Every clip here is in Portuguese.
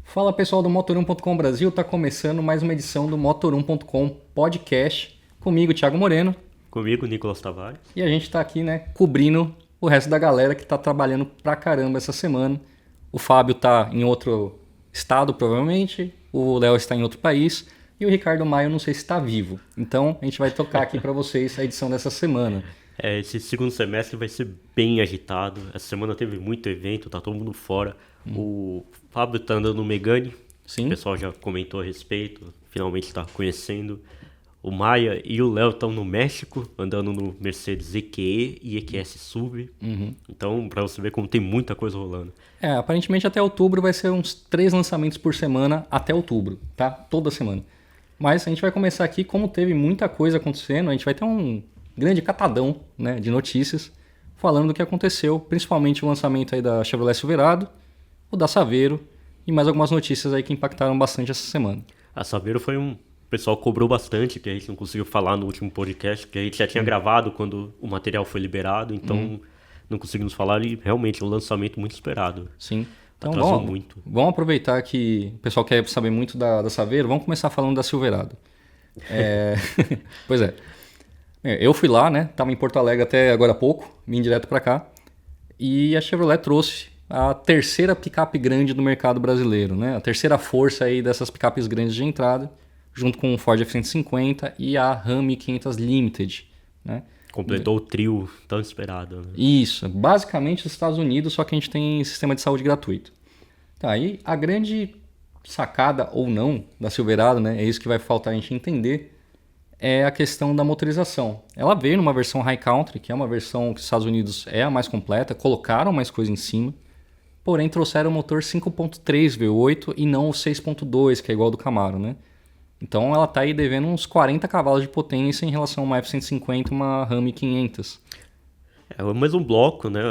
Fala pessoal do Motor1.com Brasil, tá começando mais uma edição do Motor1.com Podcast, comigo Thiago Moreno. Comigo, Nicolas Tavares. E a gente tá aqui, cobrindo o resto da galera que tá trabalhando pra caramba essa semana. O Fábio tá em outro estado, provavelmente, o Léo está em outro país e o Ricardo Maia eu não sei se está vivo. Então a gente vai tocar aqui pra vocês a edição dessa semana. Esse segundo semestre vai ser bem agitado. Essa semana teve muito evento, tá todo mundo fora. O Fábio tá andando no Megane, Sim. O pessoal já comentou a respeito, finalmente tá conhecendo. O Maia e o Léo estão no México, andando no Mercedes EQE e EQS SUV. Então, pra você ver como tem muita coisa rolando. Aparentemente até outubro vai ser uns 3 lançamentos por semana até outubro, tá? Toda semana. Mas a gente vai começar aqui, como teve muita coisa acontecendo, a gente vai ter um grande catadão, né, de notícias falando do que aconteceu, principalmente o lançamento aí da Chevrolet Silverado, o da Saveiro e mais algumas notícias aí que impactaram bastante essa semana. A Saveiro foi O pessoal cobrou bastante, que a gente não conseguiu falar no último podcast, que a gente já tinha gravado quando o material foi liberado, então não conseguimos falar e realmente é um lançamento muito esperado. Sim. Então Atrasou muito. Vamos aproveitar que o pessoal quer saber muito da Saveiro, vamos começar falando da Silverado. Pois é. Eu fui lá, né? Tava em Porto Alegre até agora há pouco, vim direto para cá. E a Chevrolet trouxe a terceira picape grande do mercado brasileiro, né? A terceira força aí dessas picapes grandes de entrada, junto com o Ford F-150 e a Ram 1500 Limited, né? Completou o trio tão esperado, né? Isso, basicamente os Estados Unidos, só que a gente tem sistema de saúde gratuito. Tá, aí a grande sacada ou não da Silverado, né? É isso que vai faltar a gente entender, é a questão da motorização. Ela veio numa versão High Country, que é uma versão que os Estados Unidos é a mais completa, colocaram mais coisa em cima, porém trouxeram o motor 5.3 V8 e não o 6.2, que é igual ao do Camaro, né? Então ela está aí devendo uns 40 cavalos de potência em relação a uma F-150 e uma Ram 1500. É o mesmo bloco, né?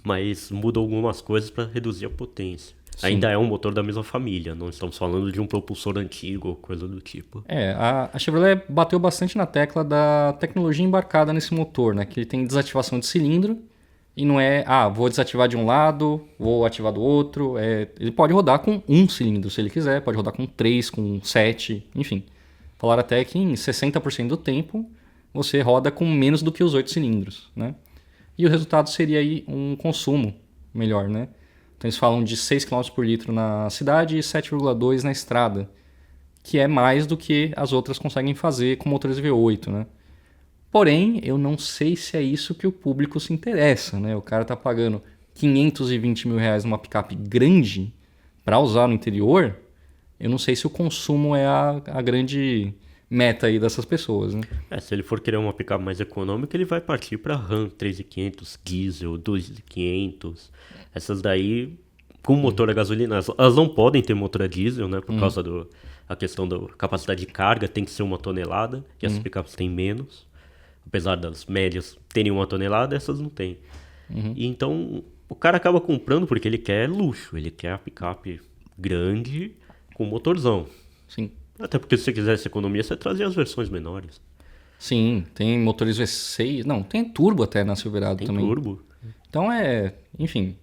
Mas muda algumas coisas para reduzir a potência. Sim. Ainda é um motor da mesma família, não estamos falando de um propulsor antigo ou coisa do tipo. A Chevrolet bateu bastante na tecla da tecnologia embarcada nesse motor, né? Que ele tem desativação de cilindro e não é, vou desativar de um lado, vou ativar do outro. Ele pode rodar com um cilindro se ele quiser, pode rodar com 3, com 7, enfim. Falaram até que em 60% do tempo você roda com menos do que os 8 cilindros, né? E o resultado seria aí um consumo melhor, né? Então eles falam de 6 km por litro na cidade e 7,2 na estrada, que é mais do que as outras conseguem fazer com motores V8, né? Porém, eu não sei se é isso que o público se interessa, né? O cara tá pagando 520 mil reais numa picape grande para usar no interior, eu não sei se o consumo é a grande meta aí dessas pessoas, né? Se ele for querer uma picape mais econômica, ele vai partir para Ram 3500, Diesel, 2500. Essas daí, com motor a gasolina, elas não podem ter motor a diesel, né? Por causa da questão da capacidade de carga, tem que ser 1 tonelada, e essas picapes têm menos. Apesar das médias terem 1 tonelada, essas não têm. E então, o cara acaba comprando porque ele quer luxo, ele quer a picape grande com motorzão. Sim. Até porque se você quisesse economia, você trazia as versões menores. Sim, tem motores V6, não, tem turbo até na Silverado Tem também. turbo. Então enfim,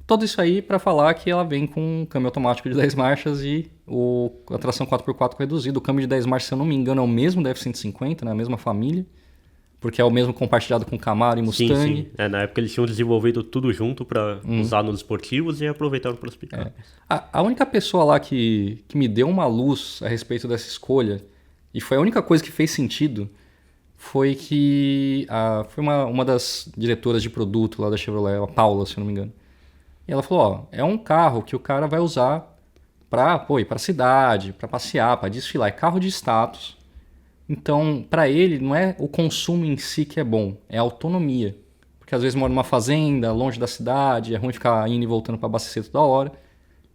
tudo isso aí para falar que ela vem com um câmbio automático de 10 marchas e a tração 4x4 reduzido. O câmbio de 10 marchas, se eu não me engano, é o mesmo da F-150, né? A mesma família, porque é o mesmo compartilhado com Camaro e Mustang. Sim. Na época eles tinham desenvolvido tudo junto para usar nos esportivos e aproveitaram para as picapes. A única pessoa lá que me deu uma luz a respeito dessa escolha, e foi a única coisa que fez sentido, foi que foi uma das diretoras de produto lá da Chevrolet, a Paula, se eu não me engano. E ela falou, é um carro que o cara vai usar para ir para a cidade, para passear, para desfilar, é carro de status. Então, para ele, não é o consumo em si que é bom, é a autonomia. Porque às vezes mora numa fazenda, longe da cidade, é ruim ficar indo e voltando para abastecer toda hora.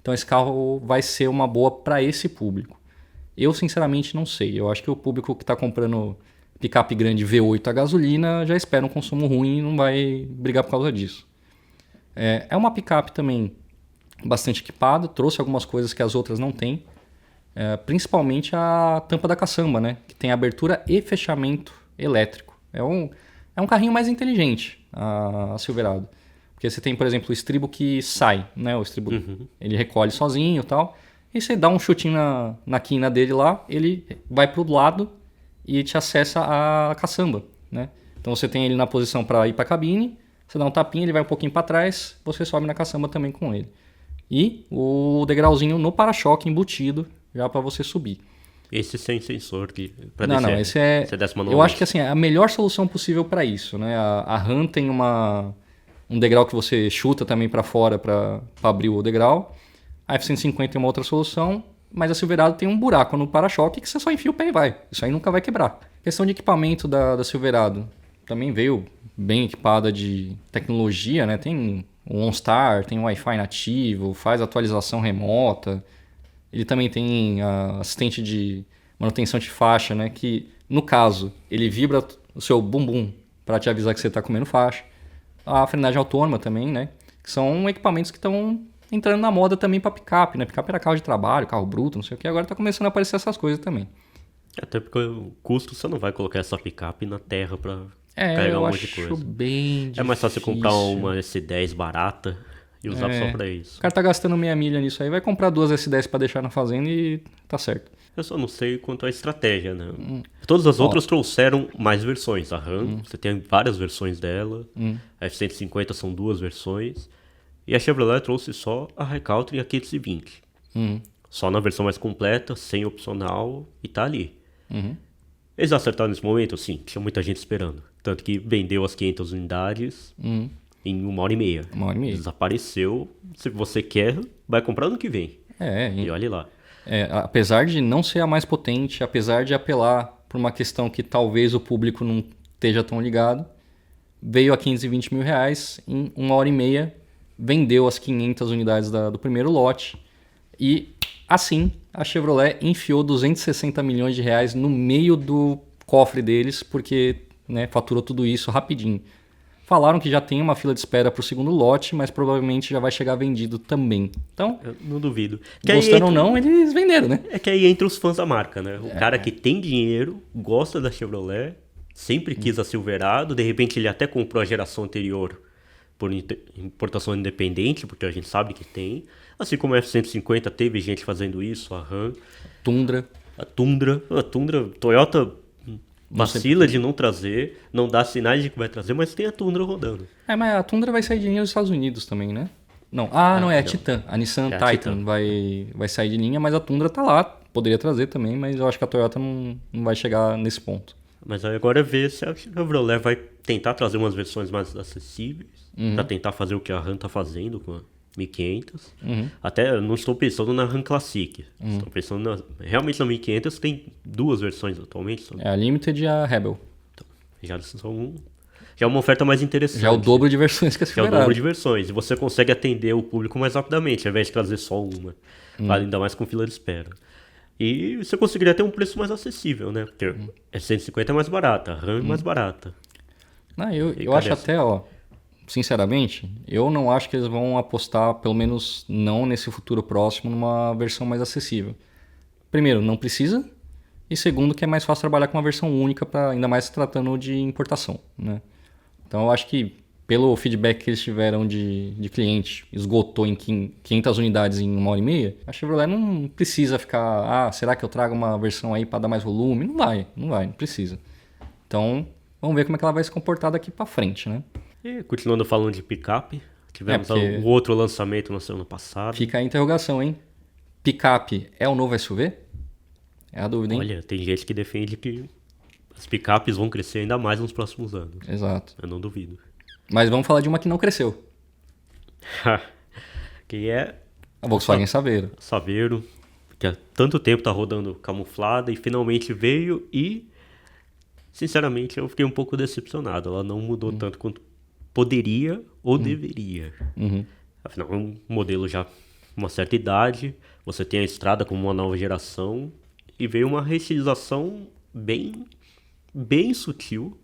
Então esse carro vai ser uma boa para esse público. Eu, sinceramente, não sei. Eu acho que o público que está comprando picape grande V8 a gasolina já espera um consumo ruim e não vai brigar por causa disso. É uma picape também bastante equipada, trouxe algumas coisas que as outras não têm. Principalmente a tampa da caçamba, né? Que tem abertura e fechamento elétrico. É um carrinho mais inteligente, a Silverado. Porque você tem, por exemplo, o estribo que sai, né? O estribo, ele recolhe sozinho e tal. E você dá um chutinho na quina dele lá, ele vai pro lado e te acessa a caçamba, né? Então você tem ele na posição para ir para a cabine, você dá um tapinha, ele vai um pouquinho para trás, você sobe na caçamba também com ele. E o degrauzinho no para-choque embutido já para você subir. Esse sem sensor para Não, descer. não, esse é... Você desce Eu manualmente. acho que assim, é a melhor solução possível para isso, né? A RAM tem um degrau que você chuta também para fora para abrir o degrau. A F-150 tem uma outra solução, mas a Silverado tem um buraco no para-choque que você só enfia o pé e vai. Isso aí nunca vai quebrar. Questão de equipamento da Silverado. Também veio bem equipada de tecnologia, né? Tem o OnStar, tem o Wi-Fi nativo, faz atualização remota. Ele também tem assistente de manutenção de faixa, né? Que, no caso, ele vibra o seu bumbum para te avisar que você está comendo faixa. A frenagem autônoma também, né? Que são equipamentos que estão entrando na moda também para picape, né? Picape era carro de trabalho, carro bruto, não sei o que. Agora está começando a aparecer essas coisas também. Até porque o custo, você não vai colocar essa picape na terra para carregar eu um monte de acho coisa. bem difícil. É mais fácil você comprar uma S10 barata e usar só para O isso. cara tá gastando meia milha nisso aí, vai comprar 2 S10 para deixar na fazenda e tá certo. Eu só não sei quanto à estratégia, né? Todas as outras trouxeram mais versões. A RAM, você tem várias versões dela. A F-150 são 2 versões. E a Chevrolet trouxe só a High-Country e a 520. Só na versão mais completa, sem opcional, e tá ali. Eles acertaram nesse momento? Sim, tinha muita gente esperando. Tanto que vendeu as 500 unidades em 1h30. 1h30. Desapareceu. Se você quer, vai comprar ano que vem. E olhe lá. Apesar de não ser a mais potente, apesar de apelar por uma questão que talvez o público não esteja tão ligado, veio a 520 mil reais, em 1h30 vendeu as 500 unidades do primeiro lote e assim a Chevrolet enfiou 260 milhões de reais no meio do cofre deles porque, né, faturou tudo isso rapidinho. Falaram que já tem uma fila de espera para o segundo lote, mas provavelmente já vai chegar vendido também. Então, eu não duvido. Gostando ou não, eles venderam, né? É que aí entra os fãs da marca, né? O cara que tem dinheiro, gosta da Chevrolet, sempre quis a Silverado, de repente ele até comprou a geração anterior por importação independente, porque a gente sabe que tem. Assim como a F-150 teve gente fazendo isso, a Ram. Tundra. A Tundra, Toyota vacila de não trazer, não dá sinais de que vai trazer, mas tem a Tundra rodando. Mas a Tundra vai sair de linha dos Estados Unidos também, né? Não, não é a Titan. A Nissan Titan vai sair de linha, mas a Tundra tá lá. Poderia trazer também, mas eu acho que a Toyota não vai chegar nesse ponto. Mas aí agora é ver se a Chevrolet vai tentar trazer umas versões mais acessíveis, pra tentar fazer o que a Ram tá fazendo com a 1500. Até não estou pensando na Ram Classic. Estou pensando realmente na 1500 tem 2 versões atualmente. É a Limited e a Rebel. Então, já é uma oferta mais interessante. Já é o dobro de versões que a Já é o dobro de versões. E você consegue atender o público mais rapidamente, ao invés de trazer só uma. Ainda mais com fila de espera. E você conseguiria ter um preço mais acessível, né? Porque a 150 é mais barata, a RAM é mais barata. Eu acho até, sinceramente, eu não acho que eles vão apostar, pelo menos não nesse futuro próximo, numa versão mais acessível. Primeiro, não precisa. E segundo, que é mais fácil trabalhar com uma versão única, ainda mais se tratando de importação, né? Então eu acho que, pelo feedback que eles tiveram de cliente, esgotou em 500 unidades em 1h30, a Chevrolet não precisa ficar, será que eu trago uma versão aí para dar mais volume? Não precisa. Então, vamos ver como é que ela vai se comportar daqui para frente, né? E continuando falando de picape, tivemos o outro lançamento na semana passada. Fica a interrogação, hein? Picape é o novo SUV? É a dúvida, hein? Olha, tem gente que defende que as picapes vão crescer ainda mais nos próximos anos. Exato. Eu não duvido. Mas vamos falar de uma que não cresceu. Que é a Volkswagen Saveiro. Saveiro, que há tanto tempo tá rodando camuflada e finalmente veio e, sinceramente, eu fiquei um pouco decepcionado. Ela não mudou tanto quanto poderia ou deveria. Afinal, é um modelo já com uma certa idade, você tem a estrada como uma nova geração e veio uma reestilização bem sutil.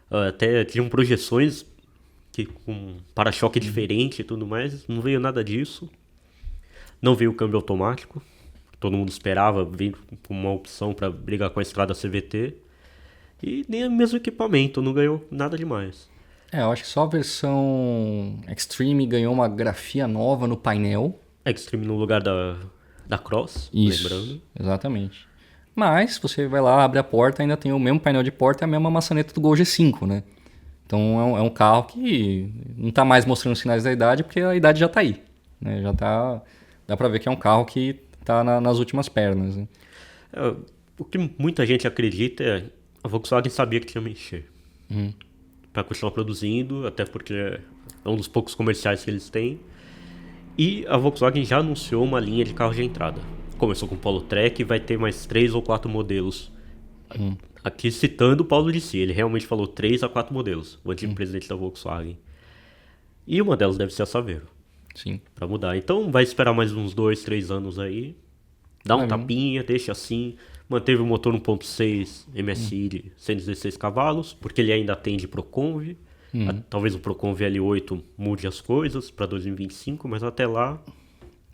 Até tinham projeções com para-choque diferente e tudo mais. Não veio nada disso. Não veio o câmbio automático. Todo mundo esperava vir com uma opção para brigar com a estrada CVT. E nem o mesmo equipamento. Não ganhou nada demais. Eu acho que só a versão Extreme ganhou uma grafia nova no painel. Extreme no lugar da Cross, Isso, lembrando. exatamente. Mas, você vai lá, abre a porta, ainda tem o mesmo painel de porta e a mesma maçaneta do Gol G5, né? Então é um carro que não está mais mostrando sinais da idade, porque a idade já está aí. Né? Já tá. Dá para ver que é um carro que está nas últimas pernas. Né? O que muita gente acredita é a Volkswagen sabia que tinha mexer. Para continuar produzindo, até porque é um dos poucos comerciais que eles têm. E a Volkswagen já anunciou uma linha de carros de entrada. Começou com o Polo Trek e vai ter mais 3 ou 4 modelos. Aqui citando o Paulo de Si, ele realmente falou 3 a 4 modelos, o antigo presidente da Volkswagen. E uma delas deve ser a Saveiro, Sim. para mudar. Então vai esperar mais uns 2, 3 anos aí. Dá um Vai mesmo. tapinha, deixa assim. Manteve o motor 1.6 MSI de 116 cavalos, porque ele ainda atende Proconv. Talvez o Proconv L8 mude as coisas para 2025, mas até lá,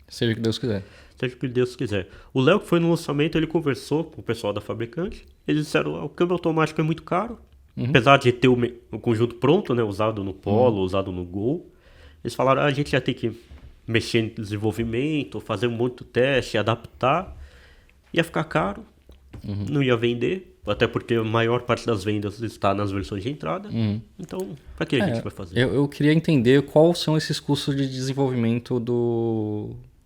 Seja o que Deus quiser. seja o que Deus quiser. O Léo, que foi no lançamento, ele conversou com o pessoal da fabricante. Eles disseram: o câmbio automático é muito caro. Apesar de ter o conjunto pronto, né, usado no Polo, usado no Gol. Eles falaram: a gente ia ter que mexer em desenvolvimento, fazer um monte de teste, adaptar. Ia ficar caro, não ia vender, até porque a maior parte das vendas está nas versões de entrada. Então, para que a gente vai fazer? Eu queria entender quais são esses custos de desenvolvimento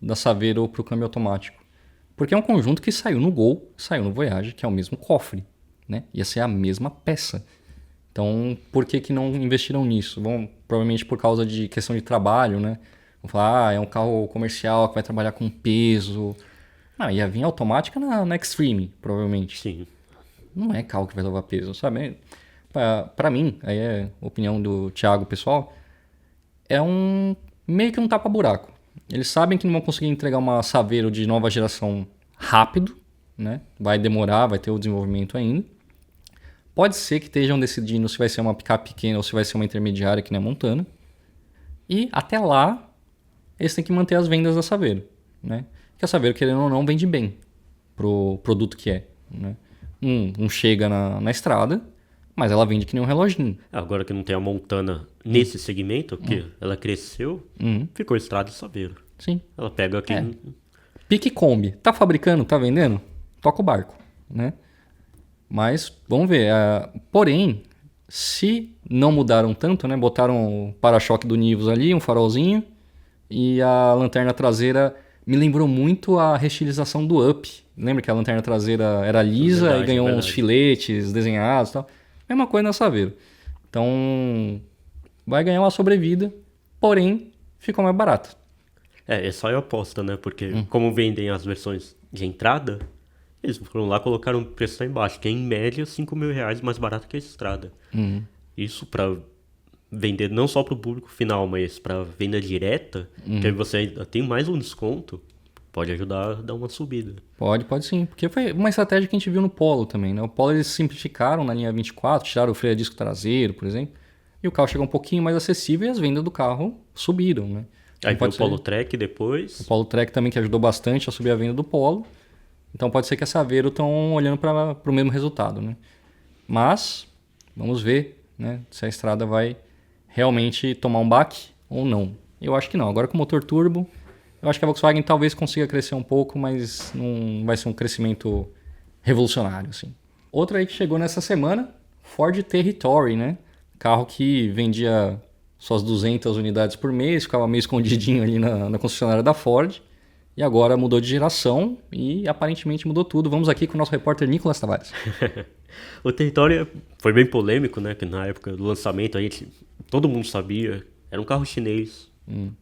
da Saveiro para o câmbio automático. Porque é um conjunto que saiu no Gol, saiu no Voyage, que é o mesmo cofre. Né? Ia ser a mesma peça. Então, por que não investiram nisso? Bom, provavelmente por causa de questão de trabalho, né? Vão falar, é um carro comercial que vai trabalhar com peso. Não, ia vir automática na Extreme, provavelmente. Sim. Não é carro que vai levar peso, sabe? Pra mim, aí é a opinião do Thiago pessoal, é meio que um tapa-buraco. Eles sabem que não vão conseguir entregar uma Saveiro de nova geração rápido, né? Vai demorar, vai ter o desenvolvimento ainda. Pode ser que estejam decidindo se vai ser uma picape pequena ou se vai ser uma intermediária que nem a Montana. E até lá, eles têm que manter as vendas da Saveiro, né? Porque a Saveiro, querendo ou não, vende bem pro produto que é, né? Não chega na estrada, mas ela vende que nem um reloginho. Agora que não tem a Montana nesse segmento, que ela cresceu, ficou Estrada e Saveiro. Sim. Ela pega aqui. Pique Kombi. Tá fabricando? Tá vendendo? Toca o barco, né? Mas, vamos ver. Porém, se não mudaram tanto, né? Botaram o para-choque do Nivus ali, um farolzinho, e a lanterna traseira me lembrou muito a restilização do Up. Lembra que a lanterna traseira era lisa Verdade, e ganhou uns verdade. filetes desenhados e tal? Mesma coisa na Saveiro. Então, vai ganhar uma sobrevida, porém, ficou mais barato. É só eu aposta, né? Porque como vendem as versões de entrada, eles foram lá e colocaram o preço lá embaixo, que é em média R$ 5.000 mais barato que a Estrada. Isso para vender não só para o público final, mas para venda direta, que aí você ainda tem mais um desconto, pode ajudar a dar uma subida. Pode sim. Porque foi uma estratégia que a gente viu no Polo também, né? O Polo eles simplificaram na linha 24, tiraram o freio a disco traseiro, por exemplo, e o carro chegou um pouquinho mais acessível e as vendas do carro subiram, né? Aí Então veio o Polo Trek depois. O Polo Trek também que ajudou bastante a subir a venda do Polo. Então pode ser que a Saveiro estão olhando para o mesmo resultado, né? Mas vamos ver, né, se a Estrada vai realmente tomar um baque ou não. Eu acho que não. Agora com o motor turbo, eu acho que a Volkswagen talvez consiga crescer um pouco, mas não vai ser um crescimento revolucionário, assim. Outra aí que chegou nessa semana, Ford Territory, né? Carro que vendia suas 200 unidades por mês, ficava meio escondidinho ali na concessionária da Ford. E agora mudou de geração e aparentemente mudou tudo. Vamos aqui com o nosso repórter Nicolas Tavares. O Território foi bem polêmico, né? Que na época do lançamento todo mundo sabia. Era um carro chinês.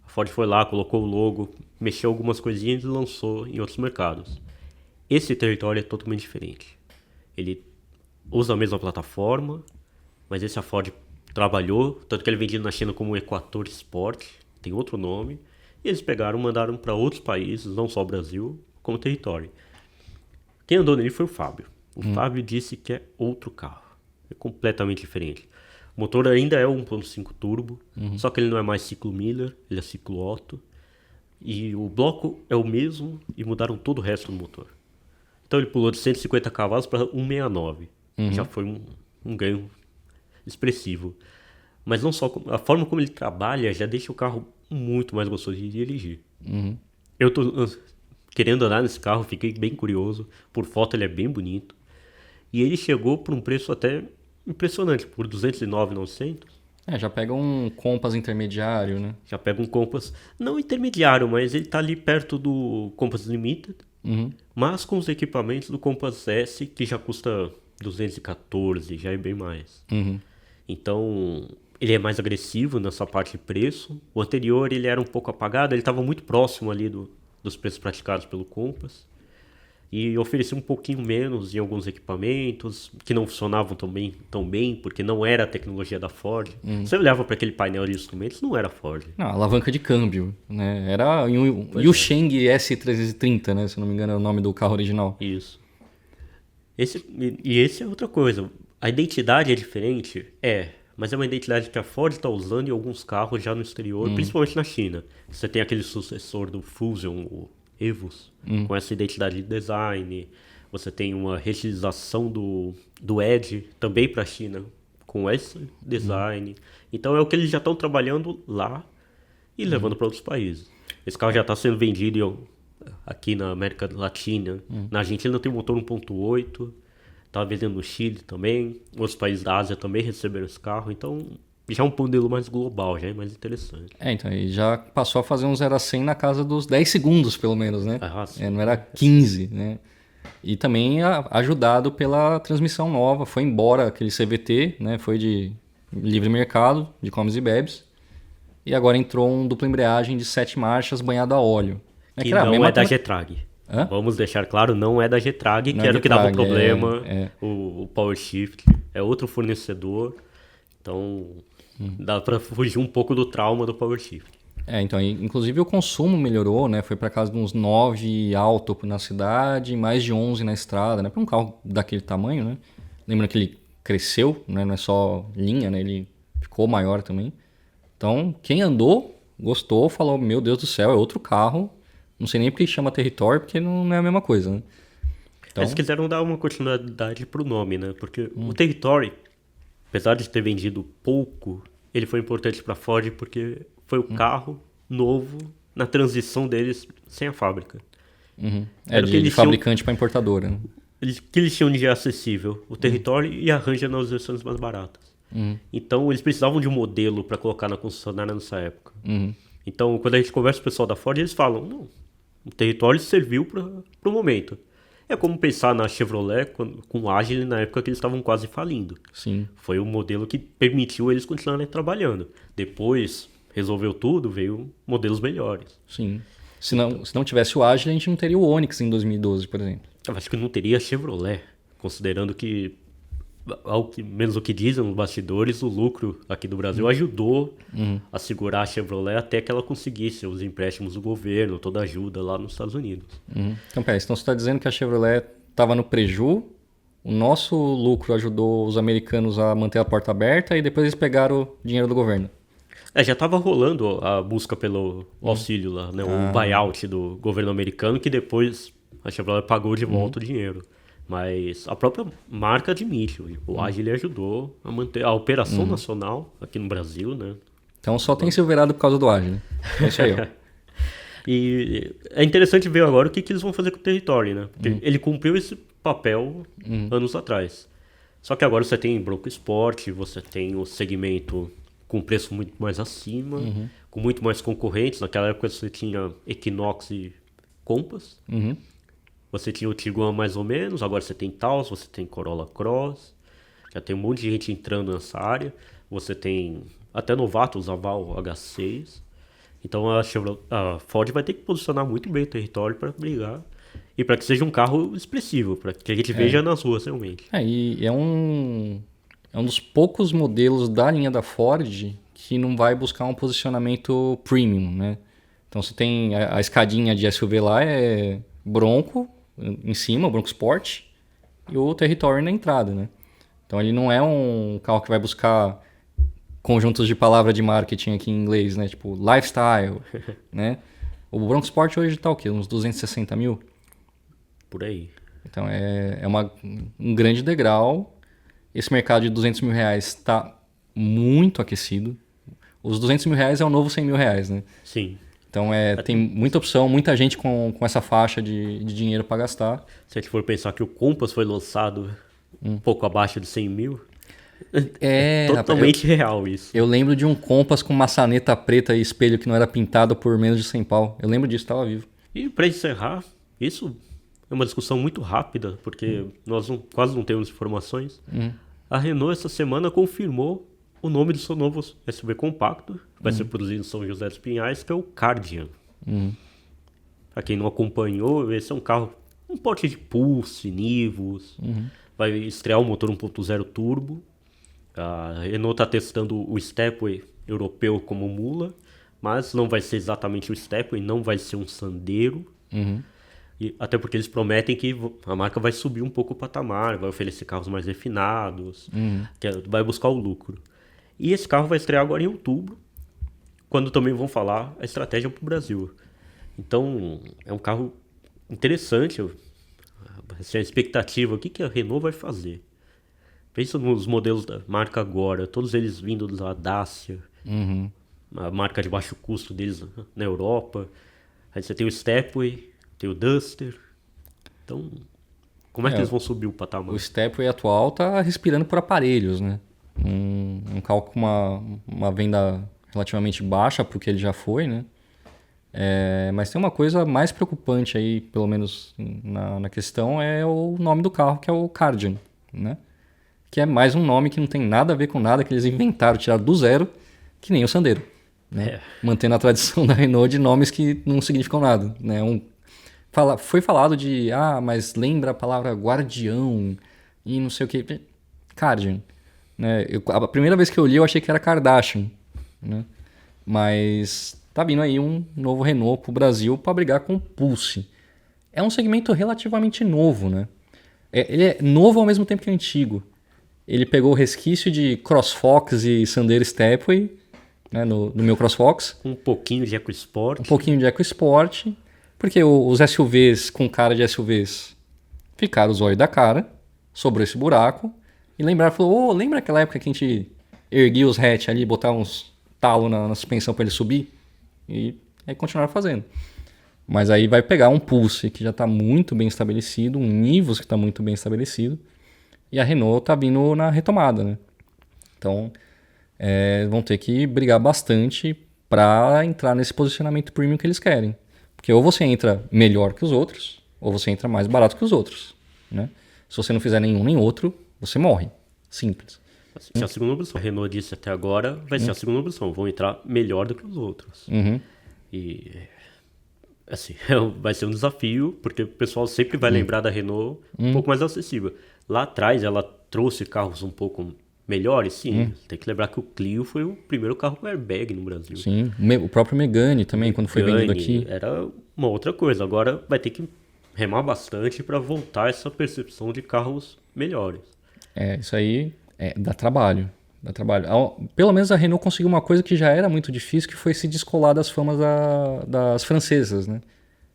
A Ford foi lá, colocou o logo, mexeu algumas coisinhas e lançou em outros mercados. Esse Território é totalmente diferente. Ele usa a mesma plataforma, mas esse a Ford trabalhou, tanto que ele é vendido na China como Equator Sport, tem outro nome. E eles pegaram e mandaram para outros países, não só o Brasil, como Território. Quem andou nele foi o Fábio. O Fábio disse que é outro carro. É completamente diferente. O motor ainda é 1.5 turbo, só que ele não é mais ciclo Miller, ele é ciclo Otto. E o bloco é o mesmo e mudaram todo o resto do motor. Então ele pulou de 150 cavalos para 169. Já foi um ganho expressivo. Mas não só, a forma como ele trabalha já deixa o carro muito mais gostoso de dirigir. Eu tô querendo andar nesse carro, fiquei bem curioso. Por foto ele é bem bonito. E ele chegou por um preço até impressionante, por 209.900. Já pega um Compass intermediário, né? Já pega um Compass, não intermediário, mas ele tá ali perto do Compass Limited, mas com os equipamentos do Compass S, que já custa 214, já é bem mais. Então, ele é mais agressivo nessa parte de preço. O anterior, ele era um pouco apagado, ele estava muito próximo ali dos preços praticados pelo Compass. E oferecia um pouquinho menos em alguns equipamentos que não funcionavam tão bem, porque não era a tecnologia da Ford. Você olhava para aquele painel de instrumentos, não era Ford. Não, alavanca de câmbio, né? Era o Yusheng S330, né? Se não me engano é o nome do carro original. Isso. Esse é outra coisa. A identidade é diferente? Mas é uma identidade que a Ford está usando em alguns carros já no exterior, principalmente na China. Você tem aquele sucessor do Fusion, o Evos, com essa identidade de design. Você tem uma reutilização do Edge também para a China, com esse design. Então é o que eles já estão trabalhando lá e levando para outros países. Esse carro já está sendo vendido aqui na América Latina. Na Argentina tem um motor 1.8, está vendendo no Chile também. Outros países da Ásia também receberam esse carro. Então já é um modelo mais global, já é mais interessante. Então, ele já passou a fazer um 0 a 100 na casa dos 10 segundos, pelo menos, né? Não era 15, né? E também ajudado pela transmissão nova. Foi embora aquele CVT, né? Foi de livre mercado, de comes e bebes. E agora entrou um dupla embreagem de 7 marchas banhado a óleo. Que não é da Getrag. Vamos deixar claro, não é da Getrag, que era o que dava problema. O Power Shift é outro fornecedor. Então dá para fugir um pouco do trauma do Power Shift. Então, inclusive o consumo melhorou, né? Foi para casa de uns 9 alto na cidade, mais de 11 na estrada, né? Para um carro daquele tamanho, né? Lembra que ele cresceu, né? Não é só linha, né? Ele ficou maior também. Então, quem andou, gostou, falou, meu Deus do céu, é outro carro. Não sei nem porque chama Territory, porque não é a mesma coisa, né? Então... Eles quiseram dar uma continuidade pro nome, né? Porque o Territory, apesar de ter vendido pouco, ele foi importante para a Ford porque foi o carro novo na transição deles sem a fábrica. Era de fabricante para importadora. Né? Que eles tinham de acessível, o Territory e a Ranger nas versões mais baratas. Então eles precisavam de um modelo para colocar na concessionária nessa época. Então quando a gente conversa com o pessoal da Ford, eles falam, não, o Territory serviu para o momento. É como pensar na Chevrolet com o Agile na época que eles estavam quase falindo. Sim. Foi o modelo que permitiu eles continuarem trabalhando. Depois, resolveu tudo, veio modelos melhores. Sim. Se não tivesse o Agile, a gente não teria o Onix em 2012, por exemplo. Eu acho que não teria a Chevrolet, considerando que, menos o que dizem nos bastidores, o lucro aqui do Brasil ajudou a segurar a Chevrolet até que ela conseguisse os empréstimos do governo, toda a ajuda lá nos Estados Unidos. Então, pera, então você está dizendo que a Chevrolet estava no preju, o nosso lucro ajudou os americanos a manter a porta aberta e depois eles pegaram o dinheiro do governo. Já estava rolando a busca pelo auxílio lá, né? O buyout do governo americano, que depois a Chevrolet pagou de volta o dinheiro. Mas a própria marca admite, o Agile ajudou a manter a operação nacional aqui no Brasil, né? Então só tem Silverado por causa do Agile. É isso aí, ó. E é interessante ver agora o que eles vão fazer com o Territory, né? Porque ele cumpriu esse papel anos atrás. Só que agora você tem Bronco Sport, você tem o segmento com preço muito mais acima, com muito mais concorrentes. Naquela época você tinha Equinox e Compass. Você tinha o Tiguan mais ou menos, agora você tem Taos, você tem Corolla Cross. Já tem um monte de gente entrando nessa área. Você tem até novatos, Aval H6. Então a Ford vai ter que posicionar muito bem o território para brigar. E para que seja um carro expressivo, para que a gente veja nas ruas realmente. E é um dos poucos modelos da linha da Ford que não vai buscar um posicionamento premium, né? Então você tem a escadinha de SUV lá, é Bronco em cima, o Bronco Sport, e o Territory na entrada, né? Então ele não é um carro que vai buscar conjuntos de palavra de marketing aqui em inglês, né? Tipo, lifestyle, né? O Bronco Sport hoje tá o quê? Uns 260 mil? Por aí. Então é um grande degrau. Esse mercado de 200 mil reais está muito aquecido. Os R$ 200.000 é o novo R$ 100.000, né? Sim. Então tem muita opção, muita gente com essa faixa de dinheiro para gastar. Se a gente for pensar que o Compass foi lançado um pouco abaixo de 100 mil, totalmente real isso. Eu lembro de um Compass com maçaneta preta e espelho que não era pintado por menos de 100 pau. Eu lembro disso, estava vivo. E para encerrar, isso é uma discussão muito rápida, porque nós quase não temos informações. A Renault essa semana confirmou o nome do seu novo SUV compacto, que vai ser produzido em São José dos Pinhais, que é o Kardian. Para quem não acompanhou, esse é um carro, um porte de Pulse, Nivus, vai estrear o motor 1.0 turbo. A Renault está testando o Stepway europeu como mula, mas não vai ser exatamente o Stepway, não vai ser um Sandero. E até porque eles prometem que a marca vai subir um pouco o patamar, vai oferecer carros mais refinados, vai buscar o lucro. E esse carro vai estrear agora em outubro, quando também vão falar a estratégia para o Brasil. Então, é um carro interessante. Assim, a expectativa, o que a Renault vai fazer? Pensa nos modelos da marca agora, todos eles vindo da Dacia, a marca de baixo custo deles na Europa. Aí você tem o Stepway, tem o Duster. Então, como é que eles vão subir o patamar? O Stepway atual tá respirando por aparelhos, né? Um carro com uma venda relativamente baixa porque ele já foi, né? Mas tem uma coisa mais preocupante aí, pelo menos na questão, é o nome do carro, que é o Kardian, né? Que é mais um nome que não tem nada a ver com nada, que eles inventaram, tiraram do zero, que nem o Sandero, né? Mantendo a tradição da Renault de nomes que não significam nada, né? Foi falado de, mas lembra a palavra guardião e não sei o que. Kardian, né? A primeira vez que eu li eu achei que era Kardashian, né? Mas tá vindo aí um novo Renault pro Brasil para brigar com o Pulse. É um segmento relativamente novo, né? Ele é novo ao mesmo tempo que é antigo. Ele pegou o resquício de CrossFox e Sandero Stepway, né, no meu CrossFox. Um pouquinho de EcoSport. Um pouquinho de EcoSport. Porque os SUVs com cara de SUVs ficaram os olhos da cara, sobrou esse buraco. E falou, lembra aquela época que a gente erguia os hatch ali, botava uns talos na suspensão para ele subir? E aí continuaram fazendo. Mas aí vai pegar um Pulse que já está muito bem estabelecido, um Nivus que está muito bem estabelecido. E a Renault está vindo na retomada, né? Então, vão ter que brigar bastante para entrar nesse posicionamento premium que eles querem. Porque ou você entra melhor que os outros, ou você entra mais barato que os outros, né? Se você não fizer nenhum nem outro, você morre. Simples. Se a segunda opção, a Renault disse até agora, vai ser a segunda opção. Vão entrar melhor do que os outros. E, assim, vai ser um desafio, porque o pessoal sempre vai lembrar da Renault um pouco mais acessível. Lá atrás, ela trouxe carros um pouco melhores, sim. Tem que lembrar que o Clio foi o primeiro carro com airbag no Brasil. Sim, o próprio Megane também, quando foi vendido aqui. Era uma outra coisa. Agora vai ter que remar bastante para voltar essa percepção de carros melhores. Isso aí dá trabalho. Dá trabalho. Pelo menos a Renault conseguiu uma coisa que já era muito difícil, que foi se descolar das famas das francesas, né?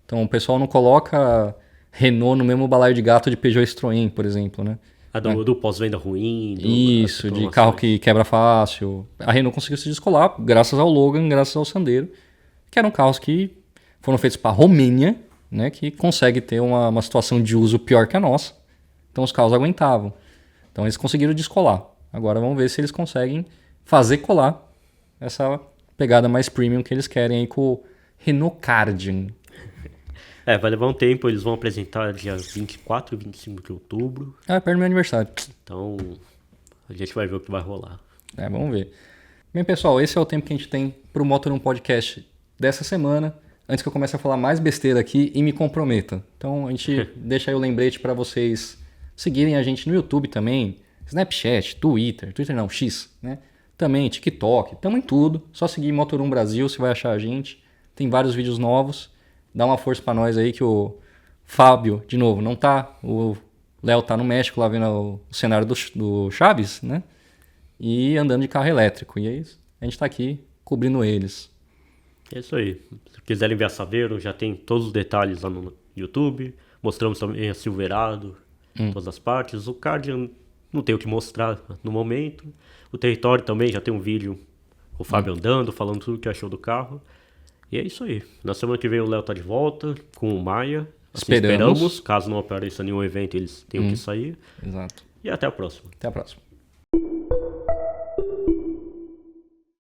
Então o pessoal não coloca Renault no mesmo balaio de gato de Peugeot e Citroën, por exemplo, né? Do pós-venda ruim. Isso, de carro que quebra fácil. A Renault conseguiu se descolar graças ao Logan, graças ao Sandero, que eram carros que foram feitos para a Romênia, né? Que consegue ter uma situação de uso pior que a nossa. Então os carros aguentavam. Então eles conseguiram descolar. Agora vamos ver se eles conseguem fazer colar essa pegada mais premium que eles querem aí com o Renault Kardian. Vai levar um tempo, eles vão apresentar dia 24 e 25 de outubro. Perto do meu aniversário. Então, a gente vai ver o que vai rolar. Vamos ver. Bem, pessoal, esse é o tempo que a gente tem para o Motor 1 Podcast dessa semana. Antes que eu comece a falar mais besteira aqui e me comprometa. Então, a gente deixa aí o lembrete para vocês seguirem a gente no YouTube também. Snapchat, Twitter não, X, né? Também, TikTok, estamos em tudo. Só seguir Motor 1 Brasil, você vai achar a gente. Tem vários vídeos novos. Dá uma força pra nós aí que o Fábio, de novo, não tá. O Léo tá no México lá vendo o cenário do Chaves, né? E andando de carro elétrico. E é isso. A gente tá aqui cobrindo eles. É isso aí. Se quiserem ver a Saveiro, já tem todos os detalhes lá no YouTube. Mostramos também a Silverado, todas as partes. O Kardian não tem o que mostrar no momento. O território também já tem um vídeo com o Fábio andando, falando tudo que achou do carro. E é isso aí. Na semana que vem o Léo tá de volta com o Maia. Assim esperamos. Caso não apareça nenhum evento, eles tenham que sair. Exato. E até a próxima. Até a próxima.